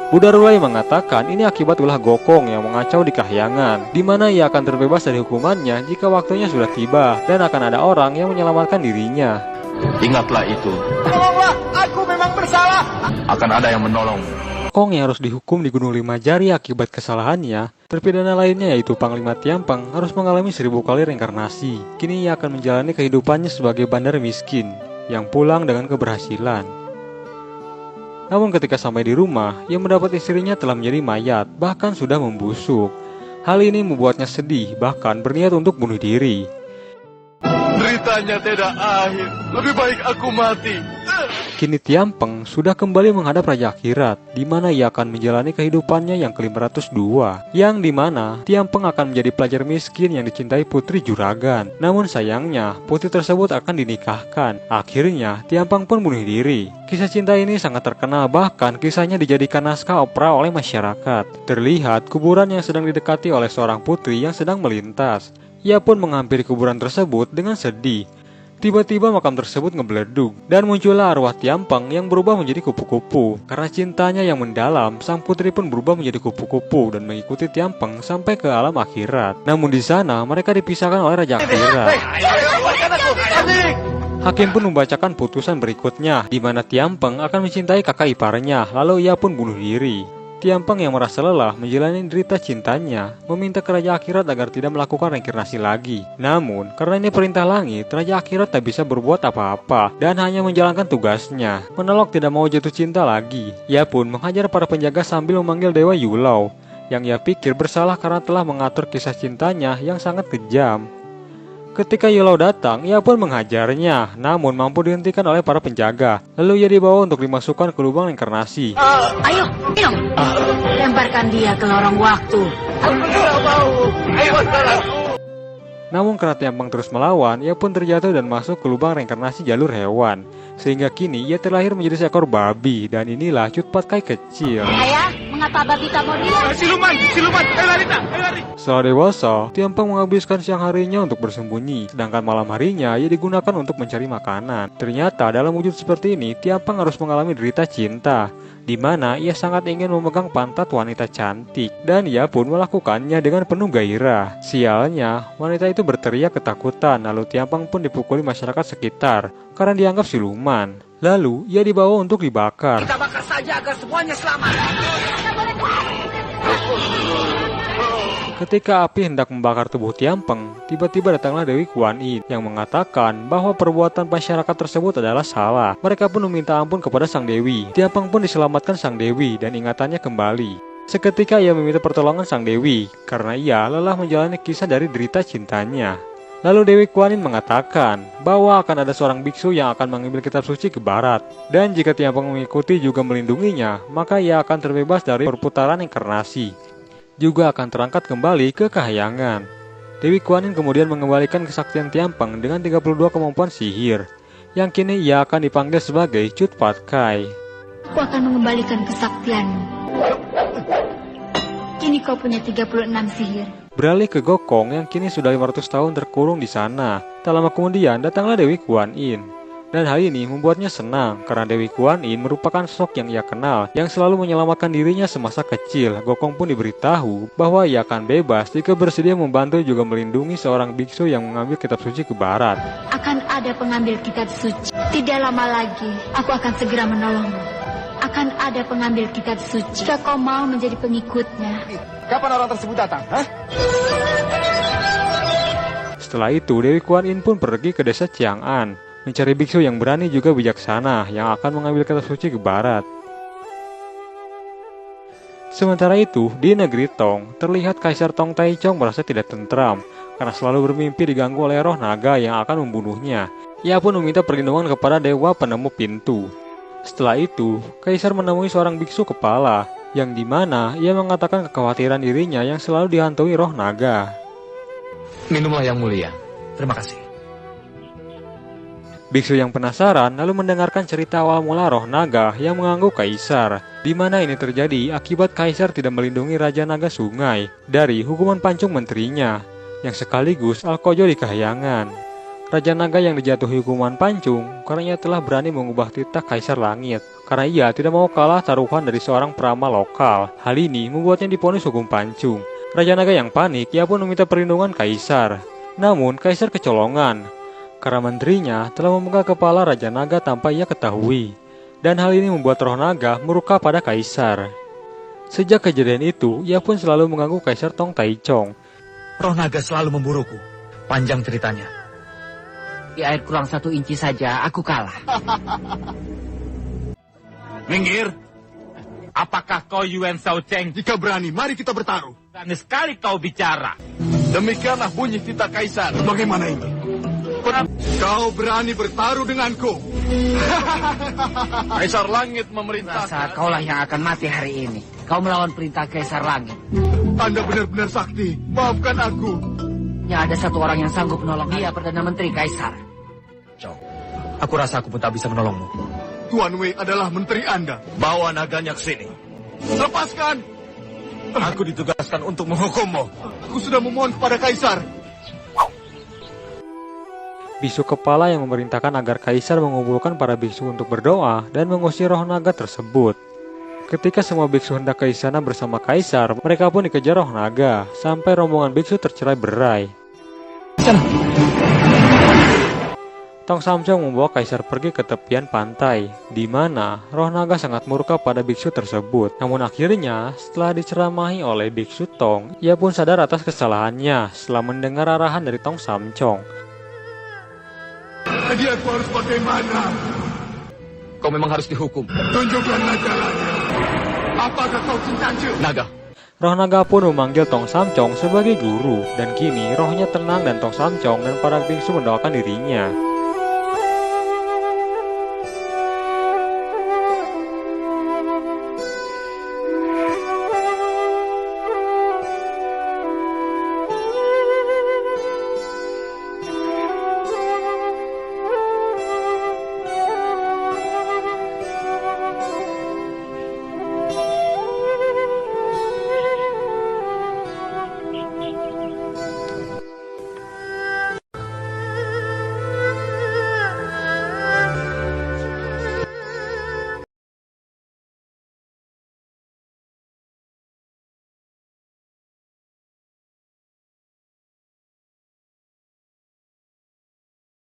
Buddha Rulai mengatakan ini akibat ulah Gokong yang mengacau di kahyangan, di mana ia akan terbebas dari hukumannya jika waktunya sudah tiba dan akan ada orang yang menyelamatkan dirinya. Ingatlah itu. Tolonglah, aku memang bersalah. Akan ada yang menolong. Gokong yang harus dihukum di Gunung Lima Jari akibat kesalahannya, terpidana lainnya yaitu Panglima Tiampeng harus mengalami 1000 kali reinkarnasi. Kini ia akan menjalani kehidupannya sebagai bandar miskin yang pulang dengan keberhasilan. Namun ketika sampai di rumah, ia mendapat istrinya telah menjadi mayat, bahkan sudah membusuk. Hal ini membuatnya sedih, bahkan berniat untuk bunuh diri. Beritanya tidak akhir. Lebih baik aku mati. Kini Tiampeng sudah kembali menghadap Raja Akhirat, di mana ia akan menjalani kehidupannya yang ke-502, yang di mana Tiampeng akan menjadi pelajar miskin yang dicintai putri juragan. Namun sayangnya, putri tersebut akan dinikahkan. Akhirnya, Tiampeng pun bunuh diri. Kisah cinta ini sangat terkenal, bahkan kisahnya dijadikan naskah opera oleh masyarakat. Terlihat kuburan yang sedang didekati oleh seorang putri yang sedang melintas. Ia pun menghampiri kuburan tersebut dengan sedih. Tiba-tiba makam tersebut ngebeleduk dan muncullah arwah Tiampeng yang berubah menjadi kupu-kupu. Karena cintanya yang mendalam, sang putri pun berubah menjadi kupu-kupu dan mengikuti Tiampeng sampai ke alam akhirat. Namun di sana mereka dipisahkan oleh Raja Akhirat. Hakim pun membacakan putusan berikutnya, di mana Tiampeng akan mencintai kakak iparnya, lalu ia pun bunuh diri. Tiampeng yang merasa lelah menjalani derita cintanya, meminta ke Raja Akhirat agar tidak melakukan reinkarnasi lagi. Namun, karena ini perintah langit, Raja Akhirat tak bisa berbuat apa-apa dan hanya menjalankan tugasnya. Menolak tidak mau jatuh cinta lagi. Ia pun menghajar para penjaga sambil memanggil Dewa Yulau, yang ia pikir bersalah karena telah mengatur kisah cintanya yang sangat kejam. Ketika Yulau datang, ia pun menghajarnya, namun mampu dihentikan oleh para penjaga. Lalu ia dibawa untuk dimasukkan ke lubang reinkarnasi. Ayo, minum. Lemparkan dia ke lorong waktu. Namun karena Tiampeng terus melawan, ia pun terjatuh dan masuk ke lubang reinkarnasi jalur hewan. Sehingga kini ia terlahir menjadi seekor babi, dan inilah Cut Patkai kecil. Ayah, mengapa babi tak mau diam? Siluman, ayo lari tak, ayo lari. Setelah dewasa, Tiampeng menghabiskan siang harinya untuk bersembunyi, sedangkan malam harinya ia digunakan untuk mencari makanan. Ternyata dalam wujud seperti ini, Tiampeng harus mengalami derita cinta, di mana ia sangat ingin memegang pantat wanita cantik, dan ia pun melakukannya dengan penuh gairah. Sialnya, wanita itu berteriak ketakutan, lalu Tiampeng pun dipukuli masyarakat sekitar karena dianggap siluman. Lalu ia dibawa untuk dibakar. Kita bakar saja agar semuanya selamat. Ketika api hendak membakar tubuh Tiampeng, tiba-tiba datanglah Dewi Kuan Yin yang mengatakan bahwa perbuatan masyarakat tersebut adalah salah. Mereka pun meminta ampun kepada sang Dewi. Tiampeng pun diselamatkan sang Dewi dan ingatannya kembali. Seketika ia meminta pertolongan sang Dewi karena ia lelah menjalani kisah dari derita cintanya. Lalu Dewi Kuan Yin mengatakan bahwa akan ada seorang biksu yang akan mengambil kitab suci ke barat. Dan jika Tiampeng mengikuti juga melindunginya, maka ia akan terbebas dari perputaran inkarnasi. Juga akan terangkat kembali ke kahyangan. Dewi Kuan Yin kemudian mengembalikan kesaktian Tiampeng dengan 32 kemampuan sihir, yang kini ia akan dipanggil sebagai Cut Patkai. Aku akan mengembalikan kesaktianmu. Kini kau punya 36 sihir. Beralih ke Gokong yang kini sudah 500 tahun terkurung di sana. Tak lama kemudian datanglah Dewi Kuan Yin. Dan hal ini membuatnya senang karena Dewi Kuan Yin merupakan sosok yang ia kenal yang selalu menyelamatkan dirinya semasa kecil. Gokong pun diberitahu bahwa ia akan bebas jika bersedia membantu juga melindungi seorang biksu yang mengambil kitab suci ke barat. Akan ada pengambil kitab suci. Tidak lama lagi, aku akan segera menolongmu. Akan ada pengambil kitab suci. Jika kau mau menjadi pengikutnya. Kapan orang tersebut datang? Setelah itu, Dewi Kuan Yin pun pergi ke desa Chang'an, mencari biksu yang berani juga bijaksana yang akan mengambil kitab suci ke barat. Sementara itu, di negeri Tong, terlihat Kaisar Tong Taichung merasa tidak tentram karena selalu bermimpi diganggu oleh roh naga yang akan membunuhnya. Ia pun meminta perlindungan kepada dewa penemu pintu. Setelah itu, Kaisar menemui seorang biksu kepala, yang dimana ia mengatakan kekhawatiran dirinya yang selalu dihantui roh naga. Minumlah yang mulia. Terima kasih. Biksu yang penasaran lalu mendengarkan cerita awal mula roh naga yang mengganggu Kaisar, di mana ini terjadi akibat Kaisar tidak melindungi Raja Naga Sungai dari hukuman pancung menterinya, yang sekaligus Alkojo di kahyangan. Raja Naga yang dijatuhi hukuman pancung karena ia telah berani mengubah titah Kaisar Langit. Karena ia tidak mau kalah taruhan dari seorang peramal lokal. Hal ini membuatnya divonis hukum pancung. Raja Naga yang panik, ia pun meminta perlindungan Kaisar. Namun Kaisar kecolongan karena menterinya telah memegang kepala Raja Naga tanpa ia ketahui. Dan hal ini membuat roh naga murka pada Kaisar. Sejak kejadian itu, ia pun selalu mengganggu Kaisar Tong Taichung. Roh naga selalu memburuku. Panjang ceritanya. Di air kurang 1 inci saja, aku kalah. Minggir. Apakah kau Yuan Shao Cheng? Jika berani, mari kita bertaruh. Berani sekali kau bicara. Demikianlah bunyi titah Kaisar. Bagaimana ini? Kau berani bertaruh denganku. Kaisar Langit memerintahkan. Rasa kaulah yang akan mati hari ini. Kau melawan perintah Kaisar Langit. Anda benar-benar sakti. Maafkan aku. Ya ada satu orang yang sanggup menolong dia, Perdana Menteri Kaisar. Aku rasa aku pun tak bisa menolongmu. Tuan Wei adalah menteri Anda. Bawa naganya ke sini. Lepaskan. Aku ditugaskan untuk menghukummu. Aku sudah memohon kepada Kaisar. Bisu kepala yang memerintahkan agar Kaisar mengumpulkan para biksu untuk berdoa dan mengusir roh naga tersebut. Ketika semua biksu hendak ke istana bersama Kaisar, mereka pun dikejar roh naga, sampai rombongan biksu tercerai-berai. Tong Samcong membawa Kaisar pergi ke tepian pantai, di mana roh naga sangat murka pada biksu tersebut. Namun akhirnya, setelah diceramahi oleh biksu Tong, ia pun sadar atas kesalahannya setelah mendengar arahan dari Tong Samcong. Jadi aku harus bagaimana? Kau memang harus dihukum. Tunjukkanlah jalannya. Apakah kau cinta-cinta? Naga. Roh naga pun memanggil Tong Samcong sebagai guru, dan kini rohnya tenang dan Tong Samcong dan para biksu mendoakan dirinya.